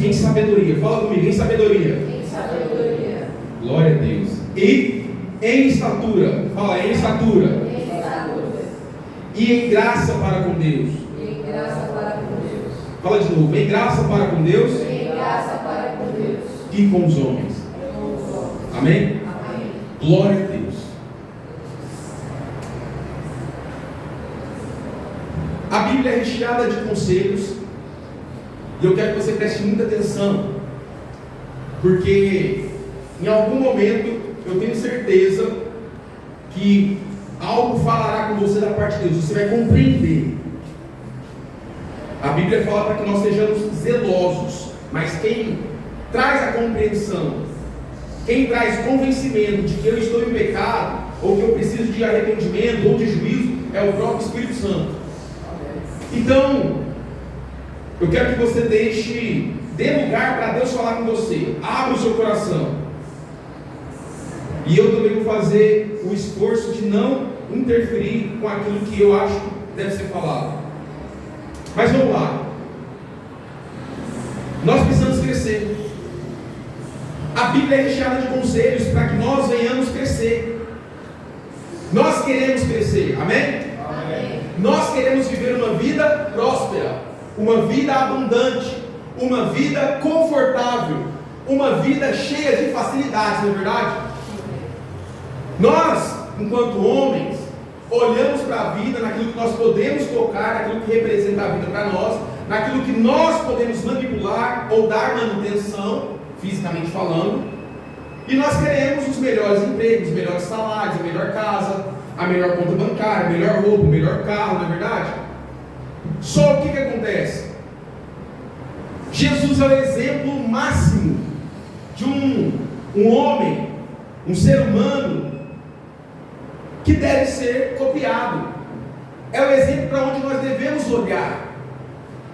em sabedoria. Fala comigo, em sabedoria. Em sabedoria. Glória a Deus. E em estatura. Fala, em estatura. Em estatura. E em graça para com Deus. E em graça para com Deus. Fala de novo, em graça para com Deus. E em graça para com Deus. E com os homens. E com os homens. Amém? Amém. Glória a Deus. A Bíblia é recheada de conselhos. E eu quero que você preste muita atenção. Porque em algum momento eu tenho certeza que algo falará com você da parte de Deus. Você vai compreender. A Bíblia fala para que nós sejamos zelosos. Mas quem traz a compreensão, quem traz convencimento de que eu estou em pecado, ou que eu preciso de arrependimento ou de juízo, é o próprio Espírito Santo. Então, eu quero que você dê lugar para Deus falar com você. Abra o seu coração. E eu também vou fazer o esforço de não interferir com aquilo que eu acho que deve ser falado. Mas vamos lá. Nós precisamos crescer. A Bíblia é recheada de conselhos para que nós venhamos crescer. Nós queremos crescer, amém? Amém. Nós queremos viver uma vida próspera, uma vida abundante, uma vida confortável, uma vida cheia de facilidades, não é verdade? Nós, enquanto homens, olhamos para a vida naquilo que nós podemos tocar, naquilo que representa a vida para nós, naquilo que nós podemos manipular ou dar manutenção, fisicamente falando, e nós queremos os melhores empregos, os melhores salários, a melhor casa, a melhor conta bancária, a melhor roupa, o melhor carro, não é verdade? Só o que acontece? Jesus é o exemplo máximo de um homem, um ser humano que deve ser copiado. É o exemplo para onde nós devemos olhar.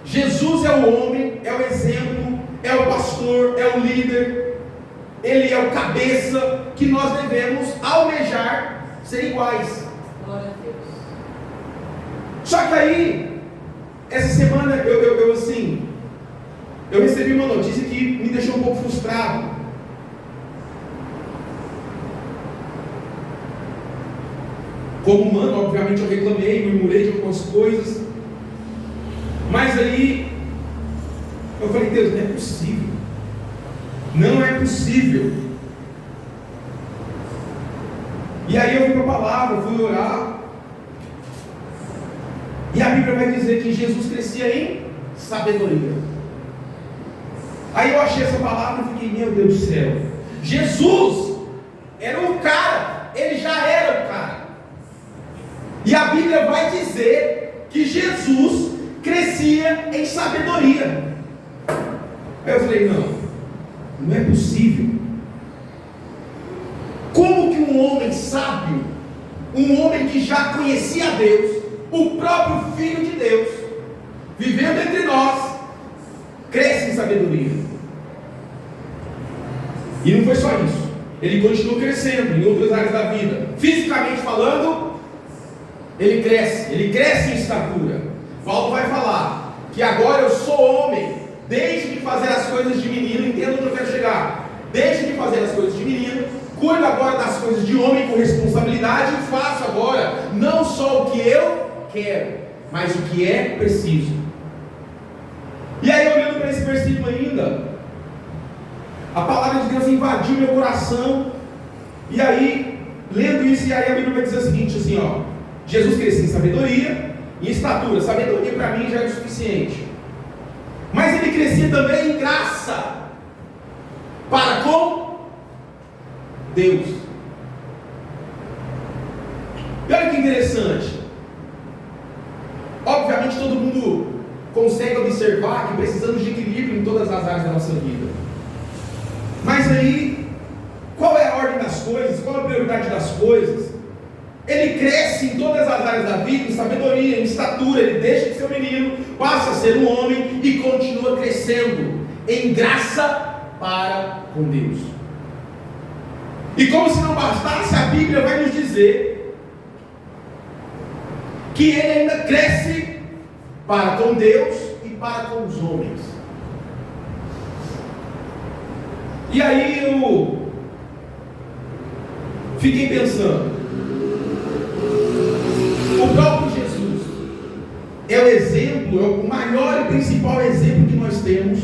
Jesus é o homem, é o exemplo, é o pastor, é o líder, ele é o cabeça que nós devemos almejar ser iguais. Glória a Deus. Só que aí, essa semana eu recebi uma notícia que me deixou um pouco frustrado. Como humano, obviamente eu reclamei, murmurei de algumas coisas. Mas aí eu falei, Deus, não é possível. Não é possível. E aí eu fui para a palavra, fui orar. E a Bíblia vai dizer que Jesus crescia em sabedoria. Aí eu achei essa palavra e fiquei, meu Deus do céu. Jesus era o cara, ele já era o cara. E a Bíblia vai dizer que Jesus crescia em sabedoria. Aí eu falei, não é possível. Como que um homem sábio, um homem que já conhecia Deus, o próprio Filho de Deus, vivendo entre nós, cresce em sabedoria? E não foi só isso, ele continuou crescendo em outras áreas da vida. Fisicamente falando, ele cresce em estatura. Paulo vai falar que agora eu sou homem, deixe de fazer as coisas de menino. Entenda onde eu quero chegar. Deixe de fazer as coisas de menino, cuido agora das coisas de homem com responsabilidade, e faço agora não só o que eu quero, mas o que é preciso. E aí, olhando para esse versículo ainda, a palavra de Deus invadiu meu coração. E aí, lendo isso, e aí a Bíblia vai dizer o seguinte, assim, ó: Jesus crescia em sabedoria e estatura. Sabedoria para mim já é o suficiente, mas ele crescia também em graça para com Deus. E olha que interessante. Obviamente todo mundo consegue observar que precisamos de equilíbrio em todas as áreas da nossa vida. Mas aí, qual é a ordem das coisas? Qual é a prioridade das coisas? Ele cresce em todas as áreas da vida, em sabedoria, em estatura. Ele deixa de ser um menino, passa a ser um homem e continua crescendo em graça para com Deus. E como se não bastasse, a Bíblia vai nos dizer que ele ainda cresce para com Deus e para com os homens. E aí eu fiquei pensando, o próprio Jesus é o exemplo, é o maior e principal exemplo que nós temos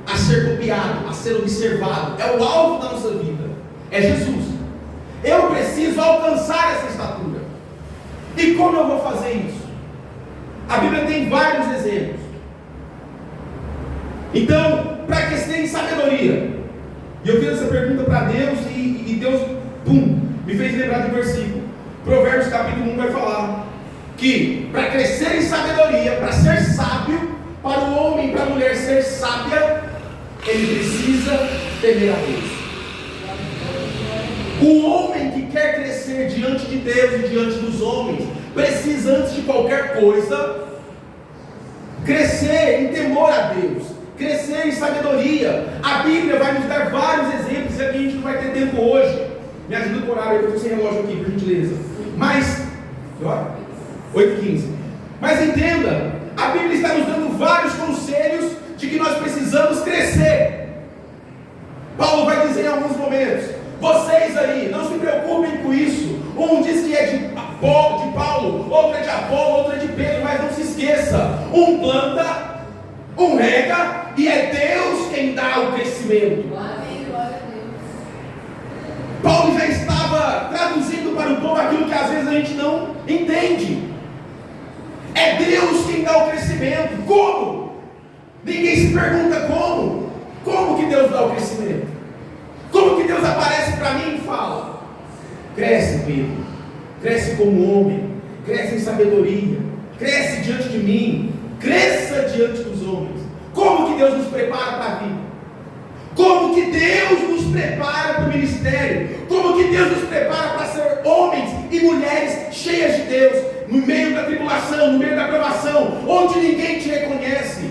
a ser copiado, a ser observado, é o alvo da nossa vida, é Jesus. Eu preciso alcançar essa estatura. E como eu vou fazer isso? A Bíblia tem vários exemplos. Então, para que se tem sabedoria? E eu fiz essa pergunta para Deus e Deus, me fez lembrar do versículo. Provérbios capítulo 1 vai falar que para crescer em sabedoria, para ser sábio, para o homem e para a mulher ser sábia, ele precisa temer a Deus. O homem que quer crescer diante de Deus e diante dos homens, precisa, antes de qualquer coisa, crescer em temor a Deus, crescer em sabedoria. A Bíblia vai nos dar vários exemplos, e aqui a gente não vai ter tempo hoje. Me ajuda com o horário, eu estou sem relógio aqui, por gentileza. Mas, 8h15. Mas entenda, a Bíblia está nos dando vários conselhos de que nós precisamos crescer. Paulo vai dizer em alguns momentos: vocês aí, não se preocupem com isso. Um diz que é de Paulo, outro é de Apolo, outro é de Pedro, mas não se esqueça: um planta, um rega, e é Deus quem dá o crescimento. Amém, glória a Deus. Paulo já estava traduzindo para o povo aquilo que às vezes a gente não entende. É Deus quem dá o crescimento. Como? Ninguém se pergunta como. Como que Deus dá o crescimento? Como que Deus aparece para mim e fala: cresce, Pedro, cresce como homem, cresce em sabedoria, cresce diante de mim, cresça diante dos homens. Como que Deus nos prepara para a vida? Como que Deus nos prepara para o ministério? Como que Deus nos prepara para ser homens e mulheres cheias de Deus, no meio da tribulação, no meio da provação, onde ninguém te reconhece?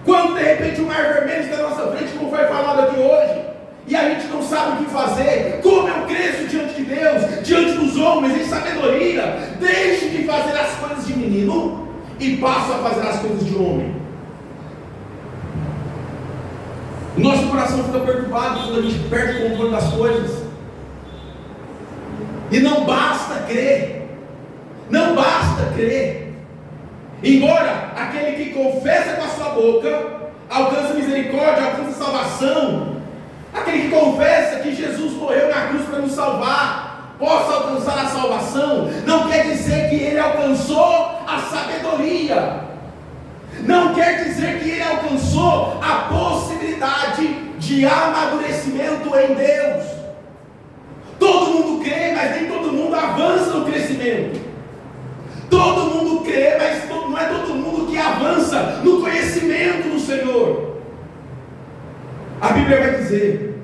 Quando de repente o mar vermelho está na nossa frente, como foi falado aqui hoje, e a gente não sabe o que fazer, como eu cresço diante de Deus, diante dos homens, em sabedoria? Deixe de fazer as coisas de menino e passo a fazer as coisas de homem. O nosso coração fica perturbado quando a gente perde o controle das coisas. E não basta crer. Não basta crer. Embora aquele que confessa com a sua boca alcança misericórdia, alcança salvação, aquele que confessa que Jesus morreu na cruz para nos salvar, possa alcançar a salvação, não quer dizer que ele alcançou a sabedoria. Não quer dizer que ele alcançou a possibilidade de amadurecimento em Deus. Todo mundo crê, mas nem todo mundo avança no crescimento. Todo mundo crê, mas não é todo mundo que avança no conhecimento do Senhor. A Bíblia vai dizer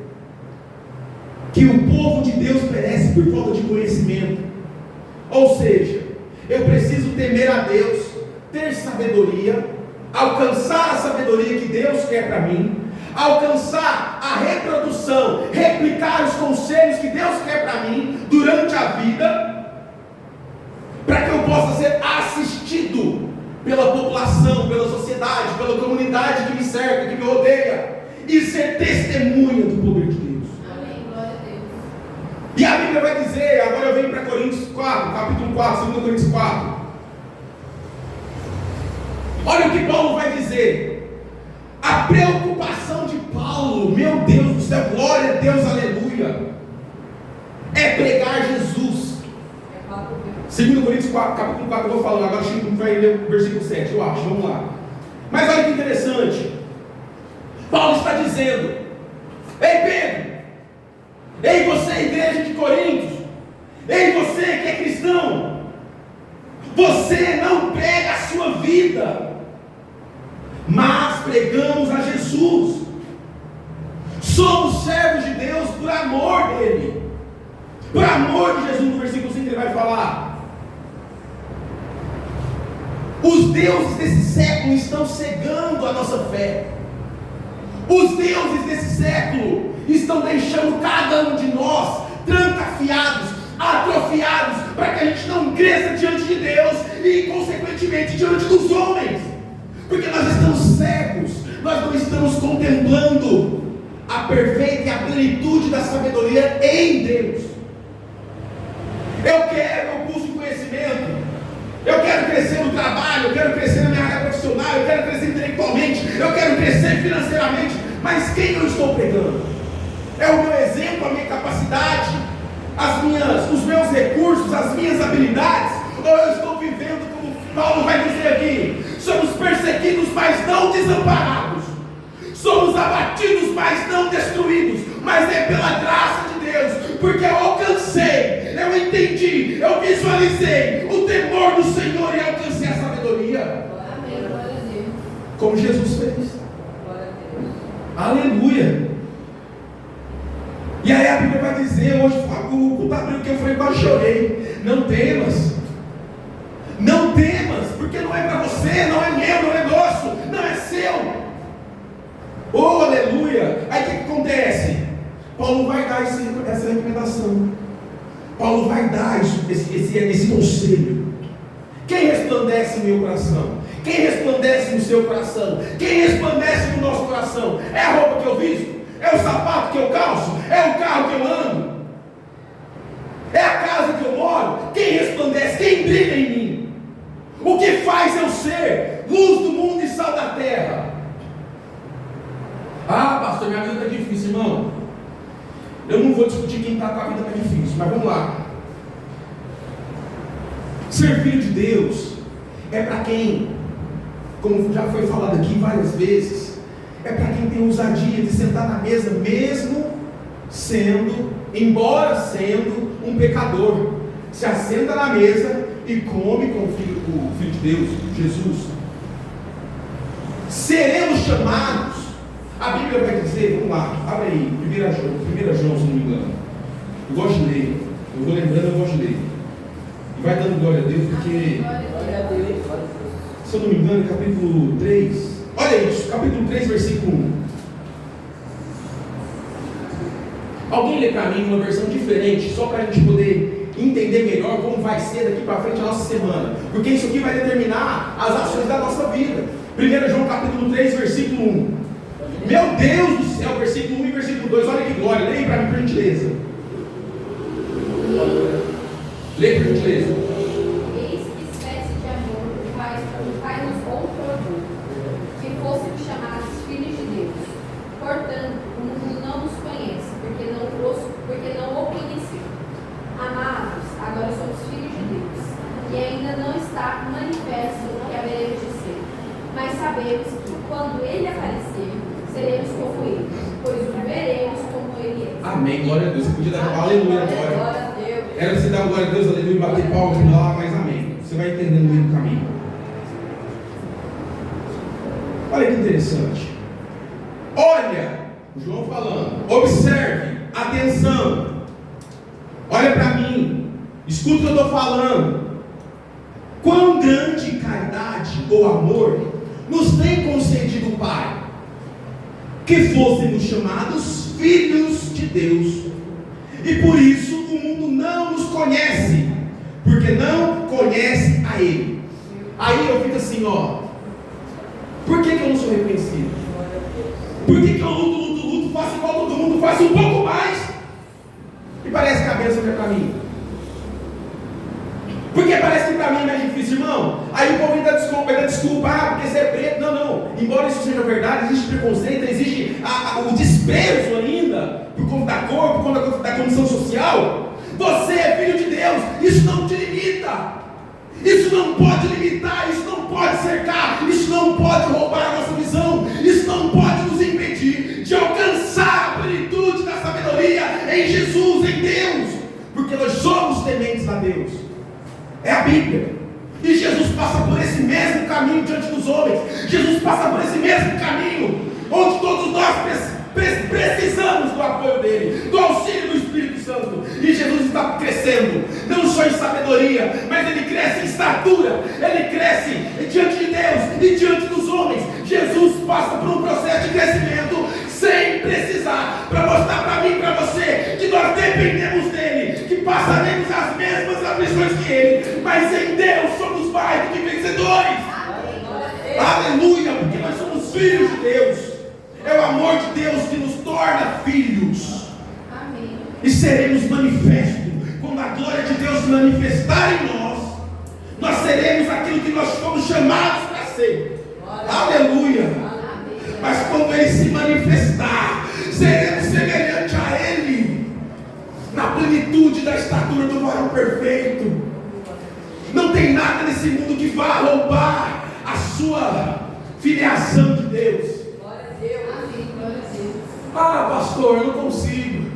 que o povo de Deus perece por falta de conhecimento. Ou seja, eu preciso temer a Deus, ter sabedoria, alcançar a sabedoria que Deus quer para mim, alcançar a reprodução, replicar os conselhos que Deus quer para mim durante a vida, para que eu possa ser assistido pela população, pela sociedade, pela comunidade que me cerca, que me rodeia, e ser testemunha do poder de Deus. Amém, glória a Deus. E a Bíblia vai dizer, agora eu venho para Coríntios 4, capítulo 4, 2 Coríntios 4. Olha o que Paulo vai dizer. A preocupação de Paulo, meu Deus do céu, glória a Deus, aleluia, é pregar Jesus. 2 Coríntios 4, capítulo 4, eu vou falando, agora Chico vai ler o versículo 7, eu acho, vamos lá. Mas olha que interessante, Paulo está dizendo: ei Pedro, ei você, igreja de Coríntios, ei você que é cristão, você não prega a sua vida, mas pregamos a Jesus. Somos servos de Deus por amor dele, por amor de Jesus. No versículo 5 ele vai falar: os deuses desse século estão cegando a nossa fé. Os deuses desse século estão deixando cada um de nós trancafiados, atrofiados, para que a gente não cresça diante de Deus e consequentemente diante dos homens, porque nós estamos cegos, nós não estamos contemplando a perfeita e a plenitude da sabedoria em Deus. Eu quero o curso de conhecimento, eu quero crescer no trabalho, eu quero crescer na minha área profissional, eu quero crescer intelectualmente, eu quero crescer financeiramente, mas quem eu estou pregando? É o meu exemplo, a minha capacidade, os meus recursos, as minhas habilidades, ou eu estou vivendo como Paulo vai dizer aqui: somos perseguidos, mas não desamparados, somos abatidos, mas não destruídos, mas é pela graça de Deus, porque eu alcancei, eu entendi, eu visualizei o temor do Senhor e alcancei a sabedoria. Amém, glória a Deus. Como Jesus fez. Glória a Deus. Aleluia. E aí a Bíblia vai dizer, hoje o culto abriu que eu falei, quase chorei. Não temas. Não temas, porque não é para você, não é meu, não é nosso, não é seu. Oh, aleluia. Aí o que acontece? Paulo vai dar essa recomendação. Paulo vai dar esse conselho. Quem resplandece no meu coração? Quem resplandece no seu coração? Quem resplandece no nosso coração? É a roupa que eu visto? É o sapato que eu calço? É o carro que eu ando? É a casa que eu moro? Quem resplandece? Quem brilha em mim? O que faz eu ser luz do mundo e sal da terra? Ah, pastor, minha vida está difícil, irmão. Eu não vou discutir quem está com a vida mais difícil, mas vamos lá. Ser filho de Deus é para quem, como já foi falado aqui várias vezes, é para quem tem ousadia de sentar na mesa, mesmo embora sendo um pecador, se assenta na mesa e come com o Filho de Deus, Jesus. Seremos chamados, a Bíblia vai dizer, vamos lá, abre aí, 1 João, se não me engano. Eu gosto de ler, eu vou lembrando, eu gosto de ler. E vai dando glória a Deus, porque, se eu não me engano, capítulo 3, olha isso, capítulo 3, versículo 1. Alguém lê para mim uma versão diferente, só para a gente poder entender melhor como vai ser daqui para frente a nossa semana, porque isso aqui vai determinar as ações da nossa vida. 1 João capítulo 3, versículo 1. Meu Deus do céu, versículo 1 e versículo 2, olha que glória, leia para mim por gentileza. Leia por gentileza. Eis que espécie de amor o Pai nos outorgou, que fôssemos chamados filhos de Deus. Portanto, o mundo não nos conhece, porque não o conheceu. Amados, agora somos filhos de Deus, e ainda não está manifesto o que haveremos de ser. Mas sabemos que quando Ele aparecer, seremos como Ele, pois o veremos como Ele é. Amém, glória a Deus. Você podia dar um aleluia agora. Glória a Deus. Era você dar glória a Deus, aleluia, e bater palmas lá, mas amém. Você vai entendendo no meio do caminho. Olha que interessante. Olha, João falando, observe, atenção. Olha para mim, escuta o que eu estou falando. Quão grande caridade ou amor nos tem concedido o Pai, que fôssemos chamados filhos de Deus. E por isso o mundo não nos conhece, porque não conhece a Ele. Aí eu fico assim, ó, por que eu não sou reconhecido? Por que eu luto, faço igual todo mundo, faço um pouco mais, e parece que a bênção não é para mim? Porque parece que para mim é mais difícil, irmão. Aí o povo ainda desculpa, porque você é preto. Não. Embora isso seja verdade, existe preconceito, existe o desprezo ainda, por conta da cor, por conta da condição social. Você é filho de Deus, isso não te limita. Isso não pode limitar, isso não pode cercar, isso não pode roubar a nossa visão, isso não pode nos impedir de alcançar a plenitude da sabedoria em Jesus, em Deus, porque nós somos tementes a Deus. É a Bíblia. E Jesus passa por esse mesmo caminho diante dos homens. Jesus passa por esse mesmo caminho, onde todos nós precisamos do apoio dele, do auxílio do Espírito Santo. E Jesus está crescendo, não só em sabedoria, mas ele cresce em estatura, ele cresce diante de Deus e diante dos homens. Jesus passa por um processo de crescimento sem precisar, para mostrar para mim e para você que nós dependemos dele, que passaremos as mesmas aflições que ele, mas em Deus somos mais do que vencedores. Aleluia, porque nós somos filhos de Deus. É o amor de Deus que nos torna filhos. Amém. E seremos manifestos. Quando a glória de Deus se manifestar em nós, nós seremos aquilo que nós fomos chamados para ser. Aleluia. Mas quando Ele se manifestar, seremos semelhantes a Ele, na plenitude da estatura do varão perfeito. Não tem nada nesse mundo que vá roubar a sua filiação de Deus. Glória a Deus. Amém. Glória a Deus. Ah, pastor, eu não consigo.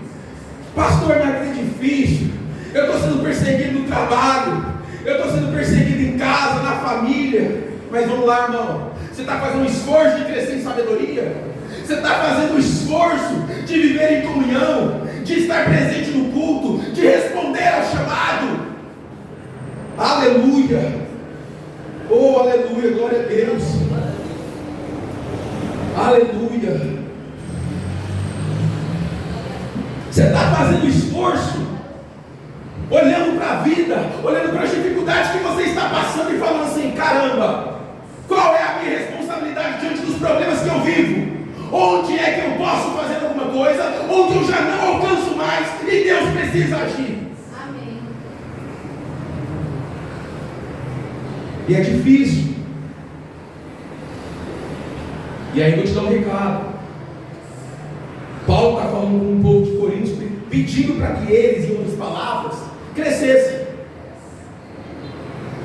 Pastor, minha vida é difícil. Eu estou sendo perseguido no trabalho. Eu estou sendo perseguido em casa, na família. Mas vamos lá, irmão. Você está fazendo um esforço de crescer em sabedoria? Você está fazendo um esforço de viver em comunhão, de estar presente no culto, de responder ao chamado? Aleluia! Oh, aleluia! Glória a Deus! Aleluia! Você está fazendo esforço, olhando para a vida, olhando para as dificuldades que você está passando e falando assim: caramba, qual é a minha responsabilidade diante dos problemas que eu vivo? Onde é que eu posso fazer alguma coisa? Onde eu já não alcanço mais e Deus precisa agir? Amém. E é difícil. E aí eu vou te dar um recado. Paulo está falando com um povo de Coríntios, pedindo para que eles, em outras palavras, crescessem.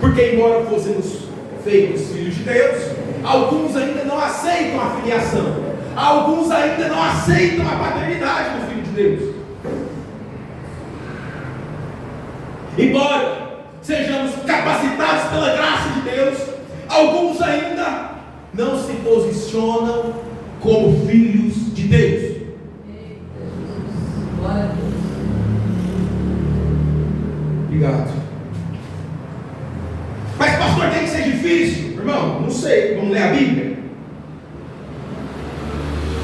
Porque embora fôssemos feitos filhos de Deus, alguns ainda não aceitam a filiação. Alguns ainda não aceitam a paternidade do Filho de Deus. Embora sejamos capacitados pela graça de Deus, alguns ainda não se posicionam como filhos de Deus. Glória a Deus. Obrigado. Mas pastor, tem que ser difícil? Irmão, não sei. Vamos ler a Bíblia?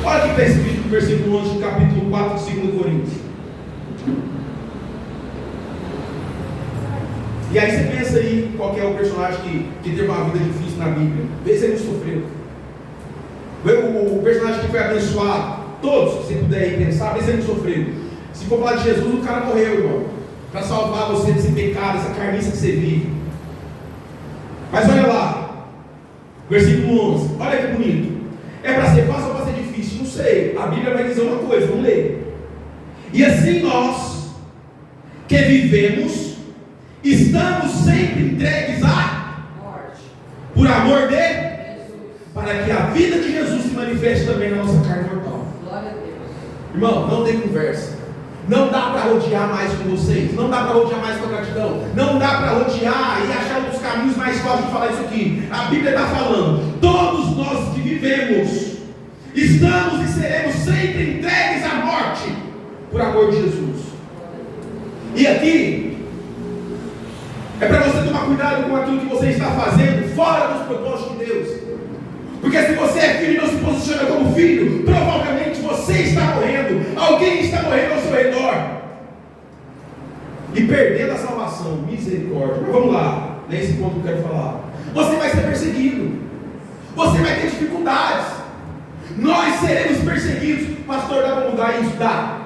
Olha o que está escrito no versículo 11 do capítulo 4 de 2 Coríntios. E aí você pensa aí qual que é o personagem que teve uma vida difícil na Bíblia. Vê se ele não sofreu. O personagem que foi abençoado, todos, se você puder aí pensar, vê se ele não sofreu. Se for falar de Jesus, o cara morreu, irmão, para salvar você desse pecado, dessa carniça que você vive. Mas olha lá, versículo 11, olha que bonito. É para ser fácil ou para ser difícil? Não sei. A Bíblia vai dizer uma coisa, vamos ler. E assim nós, que vivemos, estamos sempre entregues à morte, por amor de Jesus, para que a vida de Jesus se manifeste também na nossa carne mortal. Glória a Deus. Irmão, não tem conversa. Não dá para rodear mais com vocês. Não dá para rodear mais com a gratidão. Não dá para rodear e achar outros caminhos mais fáceis de falar isso aqui. A Bíblia está falando: todos nós que vivemos, estamos e seremos sempre entregues à morte, por amor de Jesus. E aqui é para você tomar cuidado com aquilo que você está fazendo fora dos propósitos de Deus. Porque se você é filho e não se posiciona como filho, provavelmente você está morrendo. Alguém está morrendo ao seu redor e perdendo a salvação. Misericórdia. Mas vamos lá, nesse ponto que eu quero falar. Você vai ser perseguido. Você vai ter dificuldades. Nós seremos perseguidos. Pastor, dá para mudar isso? Dá.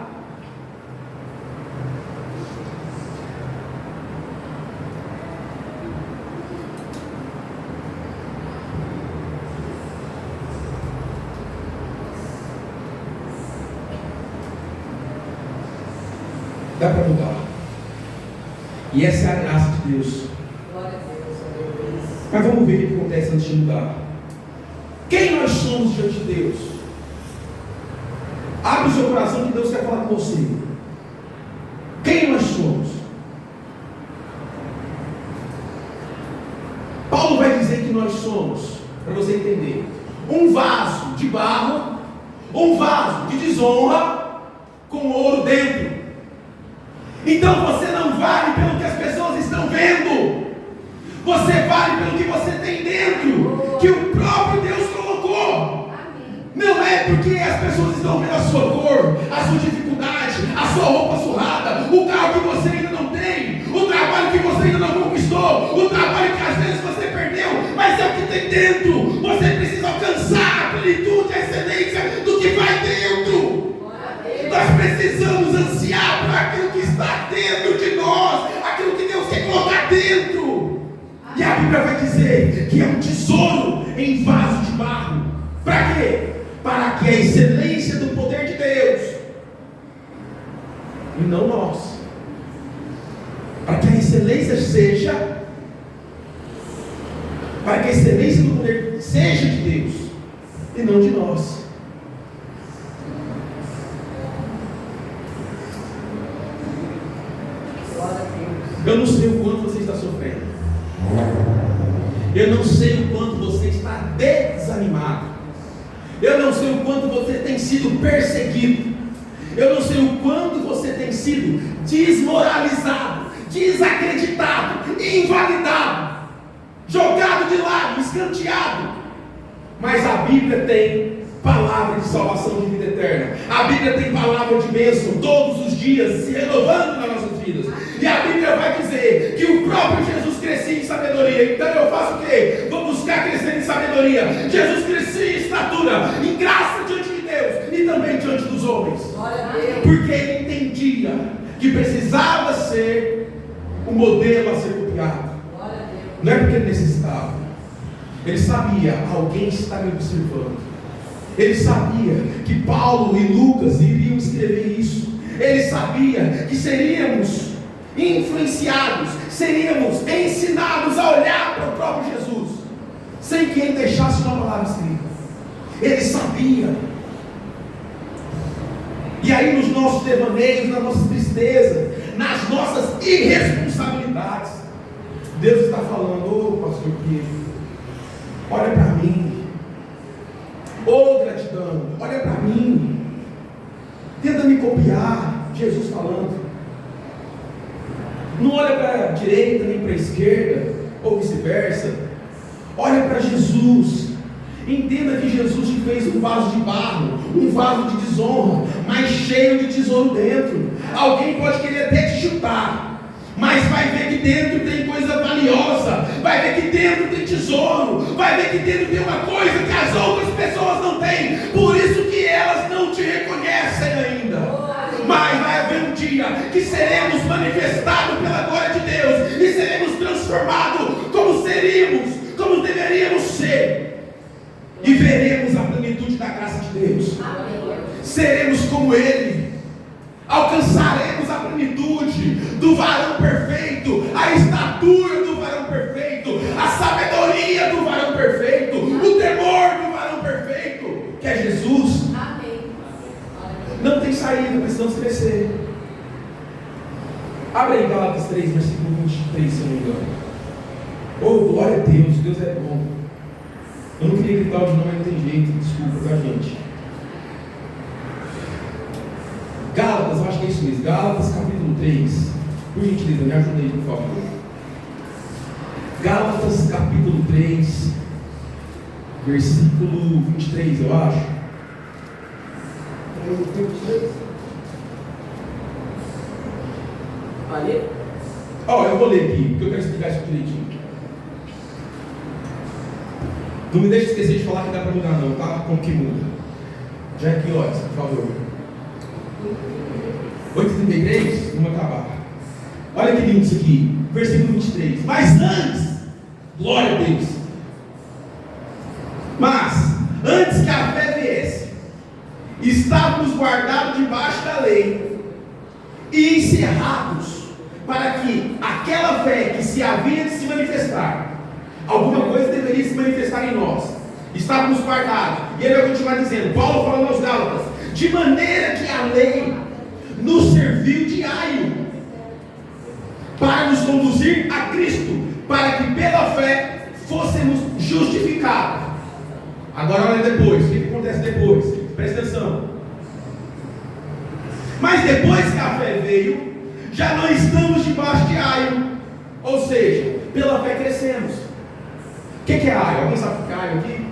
Dá para mudar. E essa é a graça de Deus. Glória a Deus. Mas vamos ver o que acontece antes de mudar. Quem nós somos diante de Deus? Abre o seu coração que Deus quer falar com você. Quem nós somos? Paulo vai dizer que nós somos, para você entender, um vaso de barro, um vaso de desonra, com ouro dentro. Então você não vale pelo que as pessoas estão vendo. Você vale pelo que você tem dentro, que o próprio Deus colocou. Não é porque as pessoas estão vendo a sua cor, a sua dificuldade, a sua roupa surrada, o carro que você ainda não tem, o trabalho que você ainda não conquistou, o trabalho que às vezes você perdeu, mas é o que tem dentro. Você precisa alcançar a plenitude, a excelência do que vai dentro. Nós precisamos ansiar por aquilo que está dentro de nós, aquilo que Deus quer colocar dentro. E a Bíblia vai dizer que é um tesouro em vaso de barro. Para quê? Para que a excelência do poder de Deus, e não nós, para que a excelência seja, para que a excelência do poder seja de Deus e não de nós. Eu não sei o quanto você está sofrendo. Eu não sei o quanto você está desanimado. Eu não sei o quanto você tem sido perseguido. Eu não sei o quanto você tem sido desmoralizado, desacreditado, invalidado, jogado de lado, escanteado. Mas a Bíblia tem palavra de salvação, de vida eterna. A Bíblia tem palavra de bênção todos os dias, se renovando nas nossas vidas. E a Bíblia vai dizer que o próprio Jesus crescia em sabedoria. Então eu faço o quê? Vou buscar crescer em sabedoria. Jesus crescia em estatura, em graça diante de Deus e também diante dos homens. Porque ele entendia que precisava ser o modelo a ser copiado. Não é porque ele necessitava. Ele sabia, alguém está me observando. Ele sabia que Paulo e Lucas iriam escrever isso. Ele sabia que seríamos influenciados, seríamos ensinados a olhar para o próprio Jesus, sem que ele deixasse uma palavra escrita. Ele sabia. E aí nos nossos devaneios, nas nossas tristezas, nas nossas irresponsabilidades, Deus está falando: ô pastor Pedro, olha para mim. Ô gratidão, olha para mim. Tenta me copiar. Jesus falando. Não olha para a direita nem para a esquerda, ou vice-versa. Olha para Jesus. Entenda que Jesus te fez um vaso de barro, um vaso de desonra, mas cheio de tesouro dentro. Alguém pode querer até te chutar, mas vai ver que dentro tem coisa valiosa, vai ver que dentro tem tesouro, vai ver que dentro tem uma coisa que as outras pessoas não têm, por isso que elas não te reconhecem ainda. Mas vai haver um dia que seremos manifestados pela glória de Deus e seremos transformados como seríamos, como deveríamos ser, e veremos a plenitude da graça de Deus. Seremos como Ele. Alcançaremos a plenitude do varão perfeito, a estatura do varão perfeito, a sabedoria do varão perfeito, o temor do varão perfeito, que é Jesus. Amém. Não tem saída, precisamos crescer. Abre aí Gálatas 3, versículo 23, se eu não me engano. Oh, glória a Deus, Deus é bom. Eu não queria gritar hoje não, mas não tem jeito, desculpa, tá, gente? Gálatas, eu acho que é isso mesmo. Gálatas capítulo 3. Por gentileza, me ajuda aí, por favor. Gálatas capítulo 3, versículo 23, eu acho. Ali? Ó, eu vou ler aqui, porque eu quero explicar isso direitinho. Não me deixe esquecer de falar que dá para mudar não, tá? Como que muda? Já aqui, ó, por favor. 8h33, vamos acabar. Olha que lindo isso aqui, versículo 23. Mas antes, glória a Deus, mas antes que a fé viesse, estávamos guardados debaixo da lei e encerrados, para que aquela fé que se havia de se manifestar, alguma coisa deveria se manifestar em nós, estávamos guardados. E ele vai continuar dizendo, Paulo falando aos Gálatas, de maneira que a lei nos serviu de aio para nos conduzir a Cristo, para que pela fé fôssemos justificados. Agora olha depois, o que acontece depois? Presta atenção. Mas depois que a fé veio, já não estamos debaixo de aio, ou seja, pela fé crescemos. O que é aio? Alguém sabe o que é aio aqui?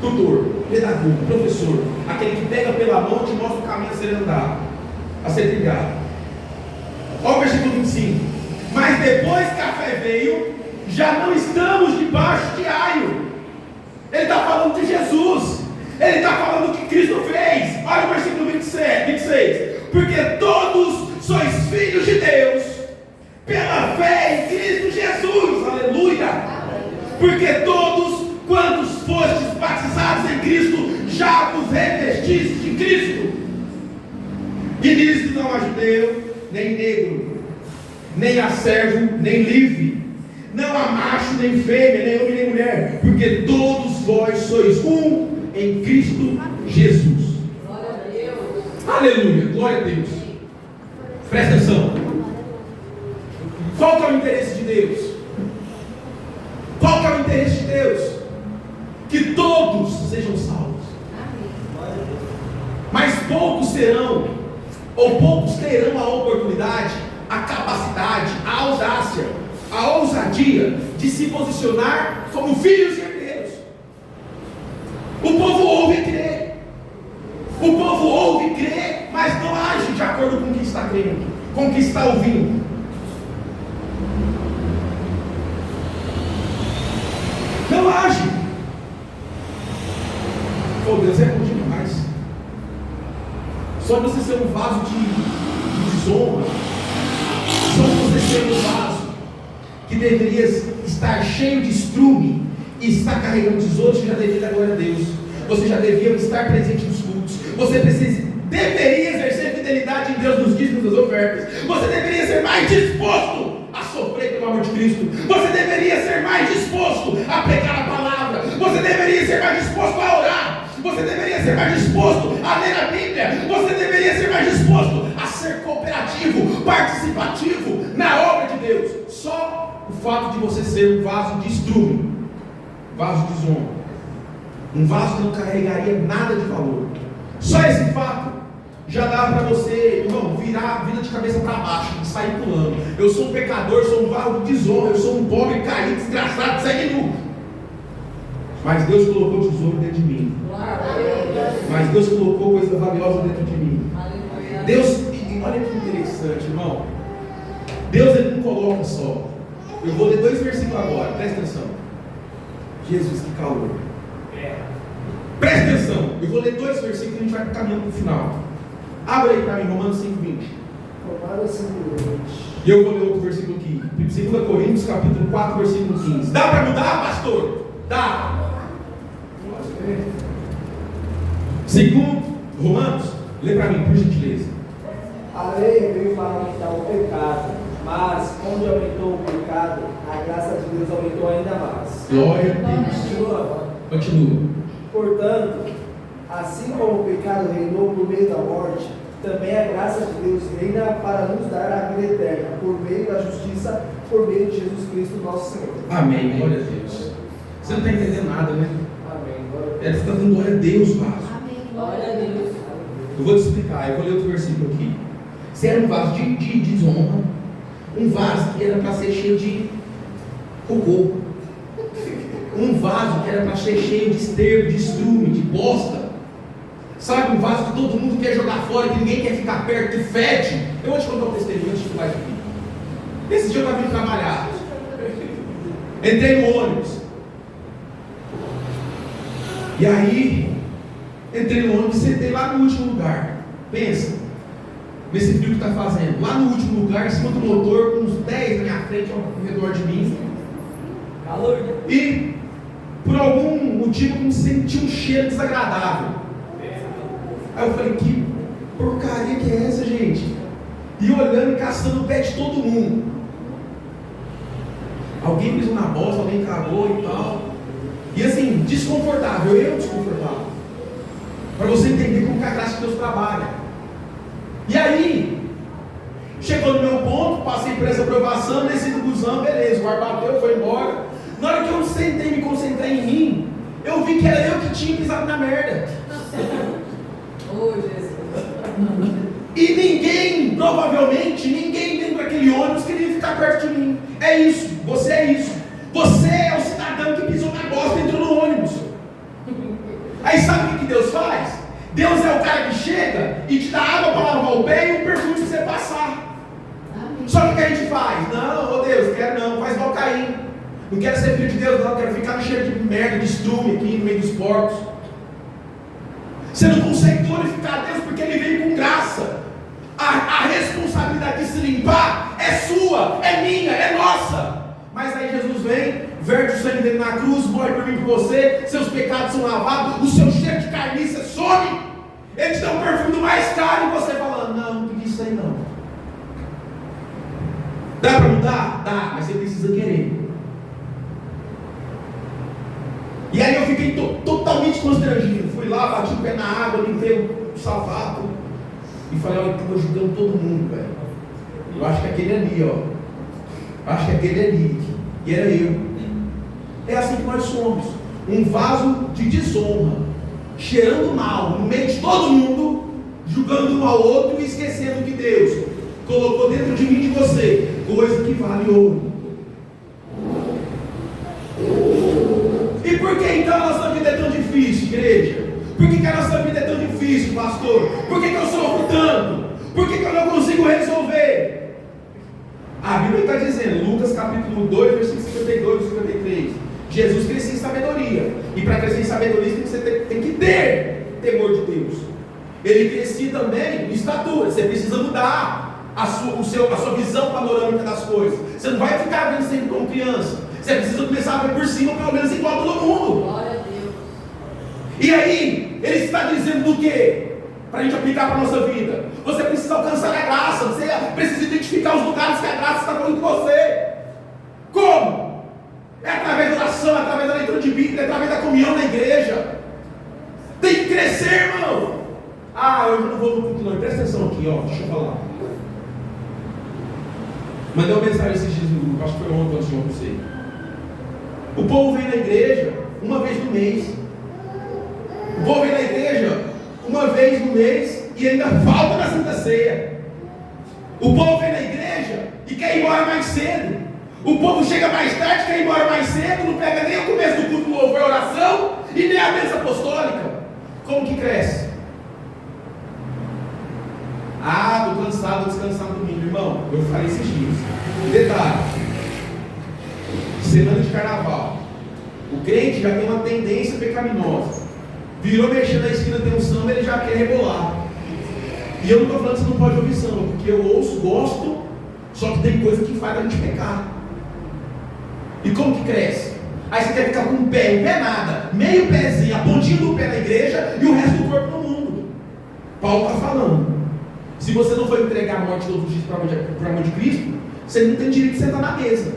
Tutor, pedagogo, professor, aquele que pega pela mão e te mostra o caminho a ser andado, a ser trilhado. Olha o versículo 25. Mas depois que a fé veio, já não estamos debaixo de aio. Ele está falando de Jesus. Ele está falando do que Cristo fez. Olha o versículo 26. vos revestis de Cristo. E nisso não há judeu, nem negro, nem há servo, nem livre, não há macho, nem fêmea, nem homem, nem mulher, porque todos vós sois um em Cristo Jesus. Glória a Deus. Aleluia, glória a Deus. Presta atenção. Qual que é o interesse de Deus? Qual que é o interesse de Deus? Que todos sejam salvos. Mas poucos serão, ou poucos terão a oportunidade, a capacidade, a audácia, a ousadia de se posicionar como filhos e herdeiros. O povo ouve e crê. O povo ouve e crê, mas não age de acordo com o que está crendo, com o que está ouvindo. Não age. Pô, Deus é bom demais. Só você ser um vaso de desonra, só você ser um vaso que deveria estar cheio de estrume e estar carregando tesouros, já deveria dar glória a Deus. Você já deveria estar presente nos cultos. Você deveria exercer fidelidade em Deus nos dízimos das ofertas. Você deveria ser mais disposto a sofrer pelo amor de Cristo. Você deveria ser mais disposto a pregar a palavra. Você deveria ser mais disposto a orar. Você deveria ser mais disposto a ler a Bíblia. Você deveria ser mais disposto a ser cooperativo, participativo na obra de Deus. Só o fato de você ser um vaso de estrume, vaso de desonra, um vaso que não carregaria nada de valor, só esse fato já dá para você, irmão, virar a vida de cabeça para baixo e sair pulando. Eu sou um pecador, sou um vaso de desonra, eu sou um pobre, caído, desgraçado, segue nu. Mas Deus colocou tesouro dentro de mim. Mas Deus colocou coisa valiosa dentro de mim. Deus, olha que interessante, irmão. Deus, Ele não coloca só. Eu vou ler 2 versículos agora, presta atenção. Jesus, que calor. Presta atenção, eu vou ler 2 versículos e a gente vai caminhando para o final. Abra aí para mim, Romanos 5:20. Romanos 5:20. E eu vou ler outro versículo aqui. 2 Coríntios, capítulo 4, versículo 15. Dá para mudar, pastor? Dá. Segundo Romanos, lê para mim, por gentileza. A lei veio para aumentar o pecado, mas onde aumentou o pecado, a graça de Deus aumentou ainda mais. Glória a Deus. Continua. Portanto, assim como o pecado reinou por meio da morte, também a graça de Deus reina para nos dar a vida eterna, por meio da justiça, por meio de Jesus Cristo nosso Senhor. Amém, glória a Deus. Você não está entendendo nada, né? Amém. Glória a Deus. Ela está dando glória a Deus, vaso. Amém. Glória a Deus. Eu vou te explicar, eu vou ler outro versículo aqui. Você era um vaso de desonra, um vaso que era para ser cheio de cocô, um vaso que era para ser cheio de esterco, de estrume, de bosta. Sabe, um vaso que todo mundo quer jogar fora, que ninguém quer ficar perto, que fede. Eu vou te contar um testemunho antes de falar isso aqui. Esse dia eu estava vindo trabalhar. Entrei no ônibus. E aí, entrei no ônibus e sentei lá no último lugar. Pensa, nesse frio que está fazendo. Lá no último lugar, em cima do motor, com uns 10 na minha frente, ao redor de mim. Calor. E, por algum motivo, eu senti um cheiro desagradável. Aí eu falei, que porcaria que é essa, gente? E olhando e caçando o pé de todo mundo. Alguém pisou na bosta, alguém cagou e tal. E assim, desconfortável, eu desconfortável. Para você entender como que a graça de Deus trabalha. E aí, chegou no meu ponto, passei por essa aprovação, desci do busão, beleza, o ar bateu, foi embora. Na hora que eu sentei, me concentrei em mim, eu vi que era eu que tinha pisado na merda. Oh, Jesus. E ninguém, provavelmente, ninguém dentro daquele ônibus queria ficar perto de mim. É isso, você é isso. Você é o cidadão que pisou na bosta e entrou no ônibus. Aí sabe o que Deus faz? Deus é o cara que chega e te dá água para lavar o pé e um perfume para você passar. Só que o que a gente faz? Não, ô Deus, quero não, faz igual Caim. Não quero ser filho de Deus, não, quero ficar no cheiro de merda, de estrume aqui no meio dos porcos. Você não consegue glorificar a Deus porque Ele veio com graça. A responsabilidade de se limpar é sua, é minha, é nossa. Mas aí Jesus vem, verte o sangue dele na cruz, morre por mim e por você, seus pecados são lavados, o seu cheiro de carne carniça some. Ele te dá um perfume do mais caro e você fala, não pedi isso aí não. Dá para mudar? Dá, mas você precisa querer. E aí eu fiquei totalmente constrangido. Fui lá, bati o pé na água, limpei o sapato e falei, olha, estou ajudando todo mundo, velho. Eu acho que aquele ali, ó. Acho que aquele ali. E era eu. É assim que nós somos. Um vaso de desonra, cheirando mal, no meio de todo mundo, julgando um ao outro e esquecendo que Deus colocou dentro de mim e de você coisa que vale ouro. E por que então a nossa vida é tão difícil, igreja? Por que a nossa vida é tão difícil, pastor? Por que eu sofro tanto? Por que eu não consigo resolver? A Bíblia está dizendo, Lucas capítulo 2, versículo 52 e 53, Jesus crescia em sabedoria, e para crescer em sabedoria você tem que ter temor de Deus. Ele crescia também em estatura. Você precisa mudar a sua visão panorâmica das coisas. Você não vai ficar vendo sempre como criança. Você precisa começar a ver por cima, pelo menos igual todo mundo. Glória a Deus. E aí, ele está dizendo do quê? Para a gente aplicar para a nossa vida. Você precisa alcançar a graça. Você precisa identificar os lugares que a graça está falando com você. Como? É através da oração, é através da leitura de Bíblia, é através da comunhão na igreja. Tem que crescer, irmão. Eu não vou no culto não. Presta atenção aqui, ó. Deixa eu falar. Mandei uma mensagem esses dias no grupo, acho que foi ontem ou antes de ontem, não sei. O povo vem na igreja uma vez no mês. O povo vem na igreja uma vez no mês e ainda falta na Santa Ceia. O povo vem na igreja e quer ir embora mais cedo. O povo chega mais tarde, quer ir embora mais cedo, não pega nem o começo do culto, louvor e oração e nem a bênção apostólica. Como que cresce? Estou cansado, vou descansar no domingo, irmão. Eu falei esses dias. Detalhe: semana de carnaval. O crente já tem uma tendência pecaminosa. Virou mexendo na esquina, tem um samba, ele já quer rebolar. E eu não estou falando que você não pode ouvir samba, porque eu ouço, gosto, só que tem coisa que faz a gente pecar. E como que cresce? Aí você quer ficar com um pé nada, meio pezinho, a pontinha do pé na igreja e o resto do corpo no mundo. Paulo está falando. Se você não for entregar a morte todos os dias para o amor de Cristo, você não tem direito de sentar na mesa.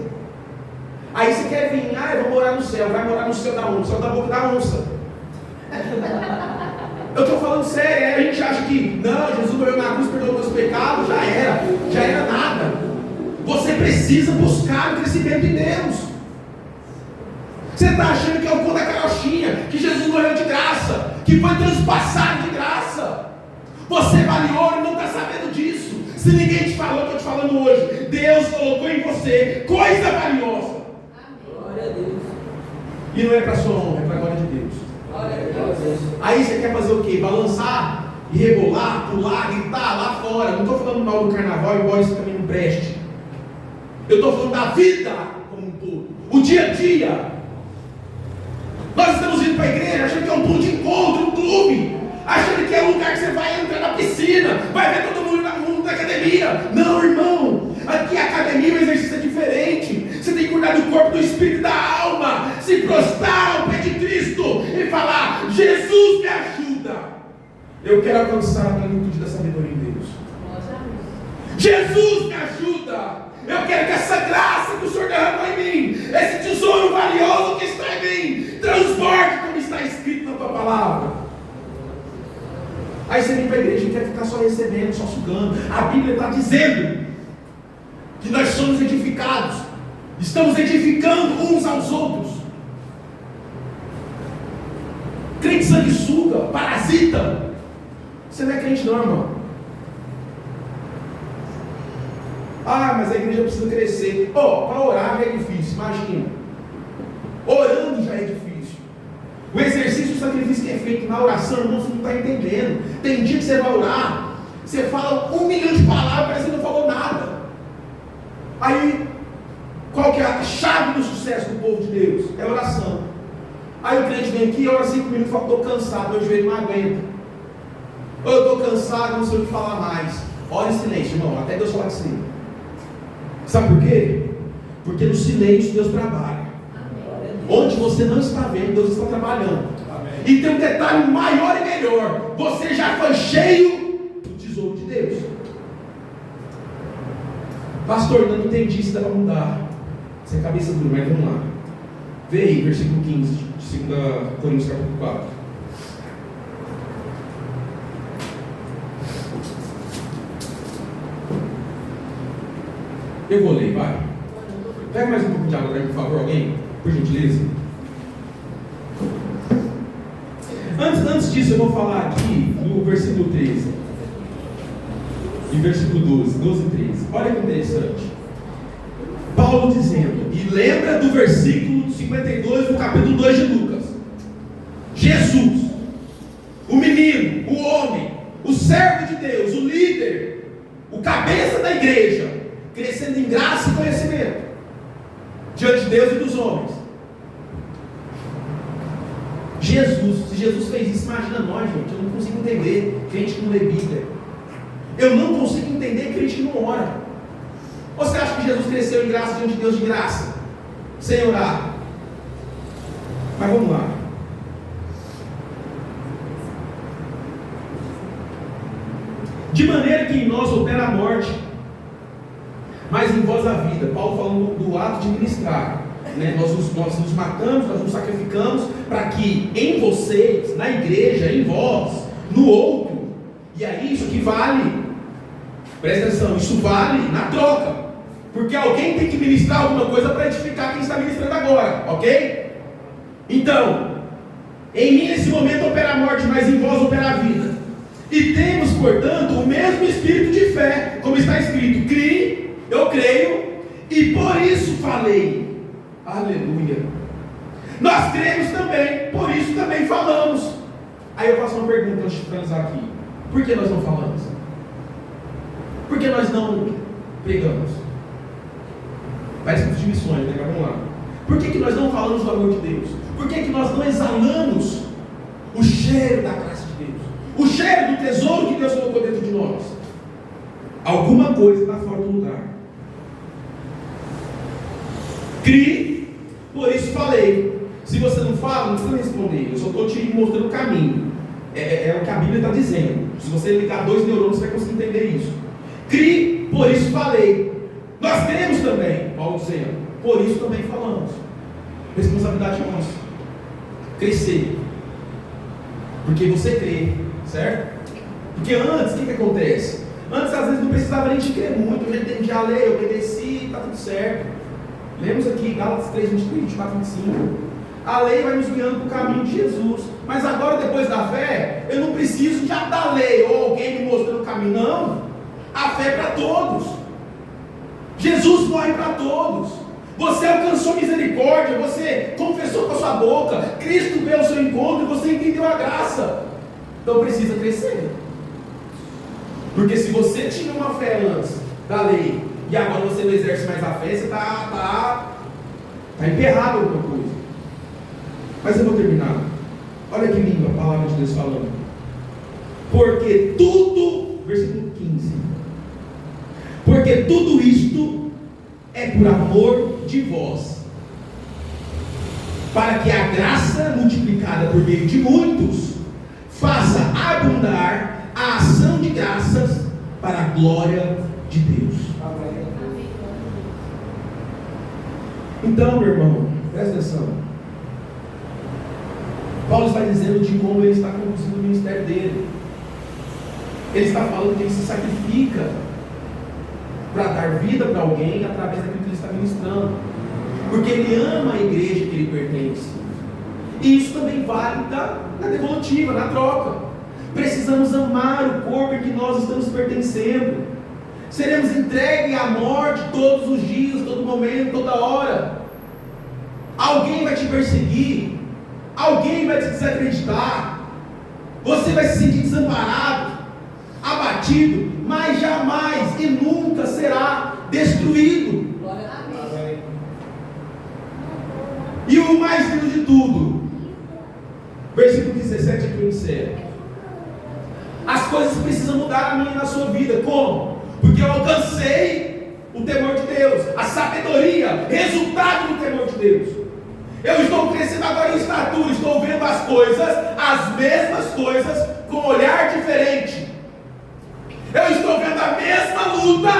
Aí você quer vir, eu vou morar no céu. Vai morar no céu da onça? No céu da boca da onça. Eu estou falando sério. A gente acha que, não, Jesus morreu na cruz, perdoou meus pecados, já era nada. Você precisa buscar o crescimento em Deus. Você está achando que é o cu da carochinha, que Jesus morreu de graça, que foi transpassado de graça. Você vale ouro e não está sabendo disso. Se ninguém te falou, eu estou te falando hoje. Deus colocou em você coisa valiosa. Glória a Deus. E não é para a sua honra, é para a glória de Deus. Glória a Deus. Aí você quer fazer o quê? Balançar e rebolar, pular, gritar lá fora. Não estou falando mal do carnaval, embora isso também não preste. Eu estou falando da vida como um todo. O dia a dia. Nós estamos indo para a igreja achando que é um ponto de encontro, um clube. Achando que é um lugar que você vai entrar na piscina, vai ver todo mundo na academia. Não, irmão. Aqui a academia, o exercício é diferente. Você tem que cuidar do corpo, do espírito e da alma. Se prostrar ao pé de Cristo e falar: Jesus me ajuda. Eu quero alcançar a plenitude da sabedoria em Deus. Jesus me ajuda. Eu quero que essa graça que o Senhor derramou em mim, esse tesouro valioso que está em mim, transborde como está escrito na tua palavra. Aí você vem para a igreja e quer ficar só recebendo, só sugando. A Bíblia está dizendo que nós somos edificados. Estamos edificando uns aos outros. Crente sanguessuga, parasita. Você não é crente não, irmão. Mas a igreja precisa crescer. Para orar já é difícil, imagina. Orando já é difícil. O exercício, o sacrifício que é feito na oração, irmão, você não está entendendo. Tem dia que você vai orar, você fala 1 milhão de palavras, parece que não falou nada. Aí, qual que é a chave do sucesso do povo de Deus? É oração. Aí o crente vem aqui, ora 5 minutos e fala: estou cansado, meu joelho não aguenta. Ou eu estou cansado, não sei o que falar mais. Ora em silêncio, irmão, até Deus falar que sim. Sabe por quê? Porque no silêncio Deus trabalha. Onde você não está vendo, Deus está trabalhando. E tem um detalhe maior e melhor: você já foi cheio do tesouro de Deus. Pastor, não entendi se dá para mudar. Você é cabeça dura, mas vamos lá. Vê aí, versículo 15 de 2 Coríntios capítulo 4. Eu vou ler, vai. Pega mais um pouco de água para mim, por favor, alguém? Por gentileza. Antes disso, eu vou falar aqui no versículo 13. E versículo 12 e 13. Olha que interessante. Paulo dizendo, e lembra do versículo 52 do capítulo 2 de Lucas. Jesus, o menino, o homem, o servo de Deus, o líder, o cabeça da igreja, crescendo em graça e conhecimento diante de Deus e dos homens. Jesus, se Jesus fez isso, imagina nós, gente. Eu não consigo entender crente que não lê Bíblia. Eu não consigo entender crente que não ora. Ou você acha que Jesus cresceu em graça diante de Deus de graça, sem orar? Mas vamos lá. De maneira que em nós opera a morte, mas em vós a vida. Paulo falando do ato de ministrar, né? Nós nos matamos, nós nos sacrificamos, para que em vocês, na igreja, em vós, no outro, e é isso que vale. Presta atenção, isso vale na troca, porque alguém tem que ministrar alguma coisa para edificar quem está ministrando agora, ok? Então, em mim nesse momento opera a morte, mas em vós opera a vida. E temos, portanto, o mesmo espírito de fé, como está escrito: criei, eu creio, e por isso falei. Aleluia. Nós cremos também, por isso também falamos. Aí eu faço uma pergunta antes de finalizar aqui: por que nós não falamos? Por que nós não pregamos? Parece que de missões, né? Mas vamos lá. Por que nós não falamos do amor de Deus? Por que nós não exalamos o cheiro da graça de Deus? O cheiro do tesouro que Deus colocou dentro de nós? Alguma coisa está fora do lugar. Crie, por isso falei. Se você não fala, não precisa responder. Eu só estou te mostrando o caminho. É o que a Bíblia está dizendo. Se você ligar 2 neurônios, você vai conseguir entender isso. Crie, por isso falei. Nós cremos também, Paulo dizendo, por isso também falamos. Responsabilidade nossa. Crescer. Porque você crê, certo? Porque antes, o que acontece? Antes, às vezes, não precisava nem de crer muito. Eu já entendi a lei, eu obedeci, está tudo certo. Lemos aqui, Gálatas 3, 23, 24, 25. A lei vai nos guiando para o caminho de Jesus. Mas agora, depois da fé, eu não preciso já da lei ou alguém me mostrando o caminho, não. A fé é para todos. Jesus morre para todos. Você alcançou misericórdia, você confessou com a sua boca, Cristo veio ao seu encontro e você entendeu a graça. Então precisa crescer. Porque se você tinha uma fé antes da lei e agora você não exerce mais a fé, você está emperrado em alguma coisa. Mas eu vou terminar. Olha que lindo a palavra de Deus falando. Porque tudo, versículo 15. Porque tudo isto é por amor de vós, para que a graça multiplicada por meio de muitos faça abundar a ação de graças para a glória de Deus. Amém. Então, meu irmão, presta atenção. Paulo está dizendo de como ele está conduzindo o ministério dele. Ele está falando que ele se sacrifica para dar vida para alguém através daquilo que ele está ministrando, porque ele ama a igreja que ele pertence. E isso também vale na devolutiva, na troca. Precisamos amar o corpo em que nós estamos pertencendo. Seremos entregues à morte todos os dias, todo momento, toda hora. Alguém vai te perseguir, alguém vai te desacreditar, você vai se sentir desamparado, abatido, mas jamais e nunca será destruído. Amém. E o mais lindo de tudo, versículo 17 aqui eu encerro. As coisas precisam mudar na minha e na sua vida. Como? Porque eu alcancei o temor de Deus, a sabedoria, resultado do temor de Deus. Eu estou crescendo agora em estatura, estou vendo as coisas, as mesmas coisas, com um olhar diferente. Eu estou vendo a mesma luta,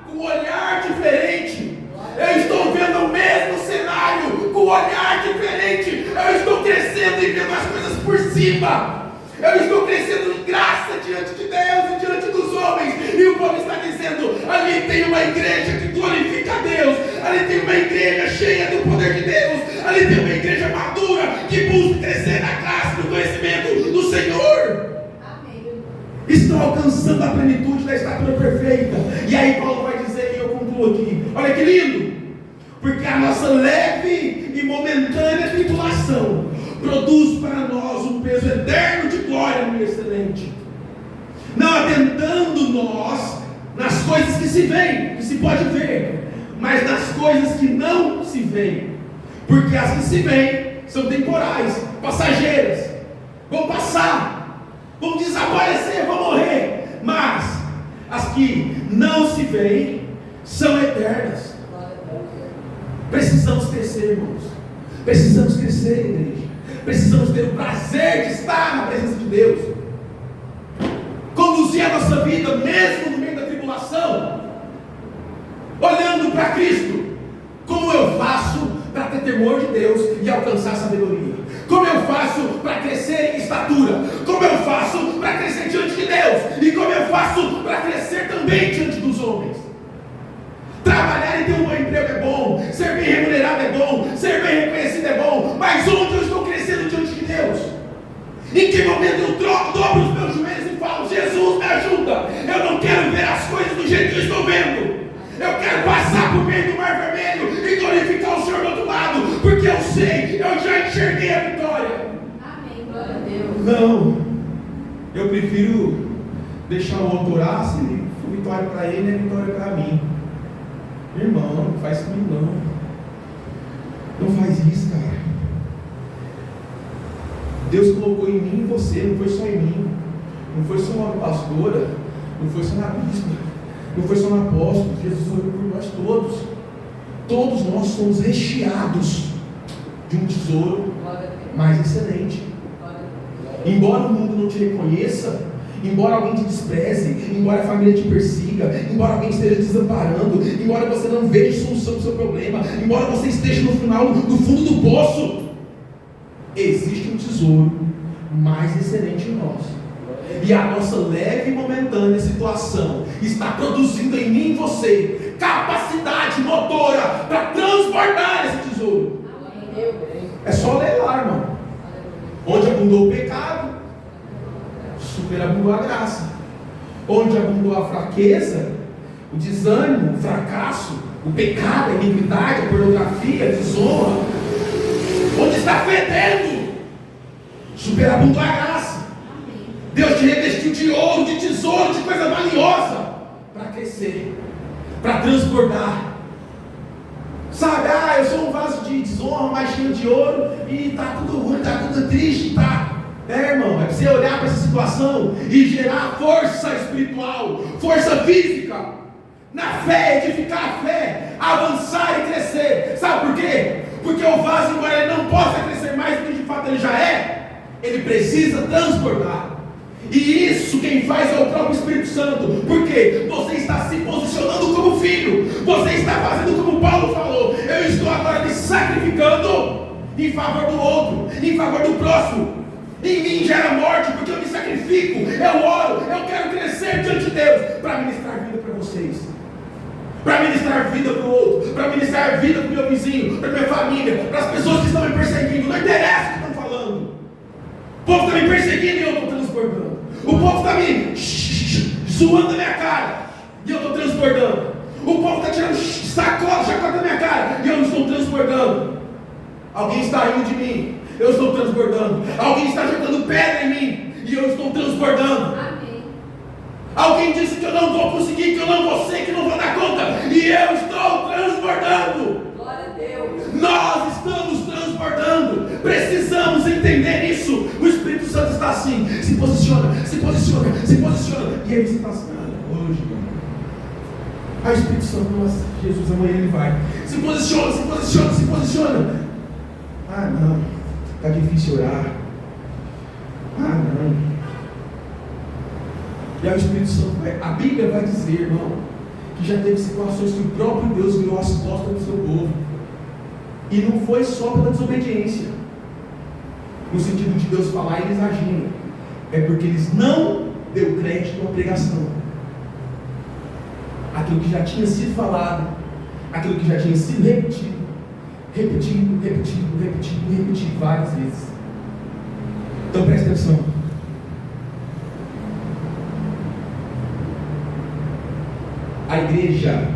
com um olhar diferente. Eu estou vendo o mesmo cenário, com um olhar diferente. Eu estou crescendo e vendo as coisas por cima. Eu estou crescendo em graça diante de Deus e diante dos homens. E o povo está dizendo: ali tem uma igreja que glorifica a Deus. Ali tem uma igreja cheia do poder de Deus. Ali tem uma igreja madura que busca crescer na graça, no conhecimento do Senhor. Amém. Estão alcançando a plenitude da estatura perfeita. E aí Paulo vai dizer, e eu concluo aqui: olha que lindo! Porque a nossa leve e momentânea tribulação produz para nós um peso eterno de glória muito excelente, não atentando nós nas coisas que se veem, que se pode ver, mas nas coisas que não se veem, porque as que se veem são temporais, passageiras, vão passar, vão desaparecer, vão morrer, mas as que não se veem são eternas. Precisamos crescer, irmãos. Precisamos crescer, igreja. Precisamos ter o prazer de estar na presença de Deus. Conduzir a nossa vida, mesmo no meio da tribulação, olhando para Cristo. Como eu faço para ter temor de Deus e alcançar sabedoria? Como eu faço para crescer em estatura? Como eu faço para crescer diante de Deus? E como eu faço para crescer também diante dos homens? Trabalhar e ter um bom emprego é bom, ser bem remunerado é bom, ser bem reconhecido é bom, mas onde eu estou crescendo diante de Deus? Em que momento eu dobro os meus joelhos e falo: Jesus, me ajuda, eu não quero ver as coisas do jeito que eu estou vendo, eu quero passar por meio do mar vermelho e glorificar o Senhor do outro lado, porque eu sei, eu já enxerguei a vitória. Amém, glória a Deus. Não, eu prefiro deixar o outro orar, se for vitória para ele, é vitória para mim. Irmão, não faz comigo não. Não faz isso, cara. Deus colocou em mim e em você, não foi só em mim. Não foi só na pastora, não foi só na bispa, não foi só no apóstolo. Jesus foi por nós todos. Todos nós somos recheados de um tesouro mais excelente. Embora o mundo não te reconheça, embora alguém te despreze, embora a família te persiga, embora alguém esteja desamparando, embora você não veja solução do seu problema, embora você esteja no final, no fundo do poço, existe um tesouro mais excelente em nós. E a nossa leve e momentânea situação está produzindo em mim e em você capacidade motora para transportar esse tesouro. É só ler lá, irmão. Onde abundou o pecado, superabundou a graça. Onde abundou a fraqueza, o desânimo, o fracasso, o pecado, a iniquidade, a pornografia, a desonra, onde está fedendo, superabundou a graça. Deus te revestiu de ouro, de tesouro, de coisa valiosa, para crescer, para transbordar. Sabe, eu sou um vaso de desonra, mas cheio de ouro, e está tudo ruim, está tudo triste, tá? Irmão, é para você olhar para essa situação e gerar força espiritual, força física, na fé, edificar a fé, avançar e crescer. Sabe por quê? Porque o vaso, embora ele não possa crescer mais do que de fato ele já é, ele precisa transbordar. E isso quem faz é o próprio Espírito Santo. Porque você está se posicionando como filho, você está fazendo como Paulo falou: eu estou agora me sacrificando em favor do outro, em favor do próximo. Em mim gera morte, porque eu me sacrifico, eu oro, eu quero crescer diante de Deus, para ministrar vida para vocês, para ministrar vida para o outro, para ministrar vida para o meu vizinho, para a minha família, para as pessoas que estão me perseguindo. Não interessa o que estão falando. O povo está me perseguindo e eu estou transbordando. O povo está me zoando na minha cara e eu estou transbordando. O povo está tirando chacota da minha cara e eu estou transbordando. Alguém está rindo de mim, eu estou transbordando. Alguém está jogando pedra em mim e eu estou transbordando. Amém. Alguém disse que eu não vou conseguir, que eu não vou ser, que eu não vou dar conta, e eu estou transbordando. Glória a Deus. Nós estamos transbordando. Precisamos entender isso. O Espírito Santo está assim: se posiciona, se posiciona, se posiciona. E ele está assim: hoje, o Espírito Santo, nossa, Jesus, amanhã ele vai. Se posiciona, se posiciona, se posiciona. Ah, não, está difícil orar. Ah, não. E aí o Espírito Santo a Bíblia vai dizer, irmão, que já teve situações que o próprio Deus virou as costas do seu povo. E não foi só pela desobediência, no sentido de Deus falar e eles agindo. É porque eles não deu crédito à pregação. Aquilo que já tinha sido falado, aquilo que já tinha sido repetido várias vezes. Então presta atenção. A igreja,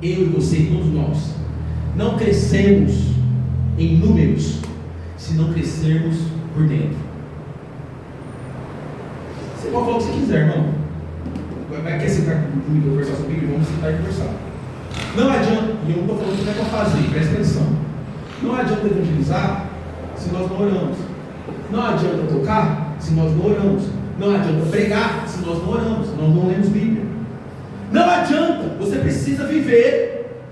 eu e você, todos nós, não crescemos em números se não crescermos por dentro. Você pode falar o que você quiser, irmão. Quer sentar comigo e conversar sobre Bíblia? Vamos sentar e conversar. Não adianta, e eu não estou falando o que é para fazer, presta atenção. Não adianta evangelizar se nós não oramos. Não adianta tocar se nós não oramos. Não adianta pregar se nós não oramos, nós não lemos Bíblia. Não adianta, você precisa viver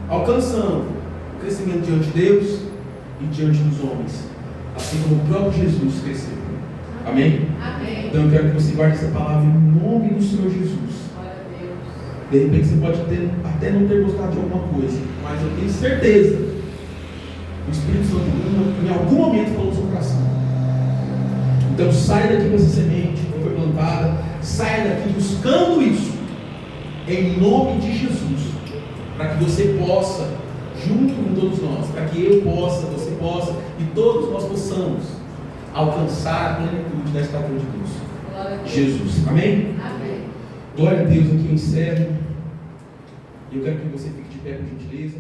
alcançando o crescimento diante de Deus e diante dos homens, assim como o próprio Jesus cresceu. Amém? Amém. Então eu quero que você guarde essa palavra em nome do Senhor Jesus. Glória a Deus. De repente você pode até não ter gostado de alguma coisa, mas eu tenho certeza o Espírito Santo em algum momento falou no seu coração. Então saia daqui com essa semente que foi plantada, saia daqui buscando isso em nome de Jesus, para que você possa, junto com todos nós, para que eu possa, você possa e todos nós possamos alcançar a plenitude da estatura de Deus. Glória a Deus. Jesus. Amém? Amém. Glória a Deus. Aqui eu encerro. Eu quero que você fique de pé, por gentileza.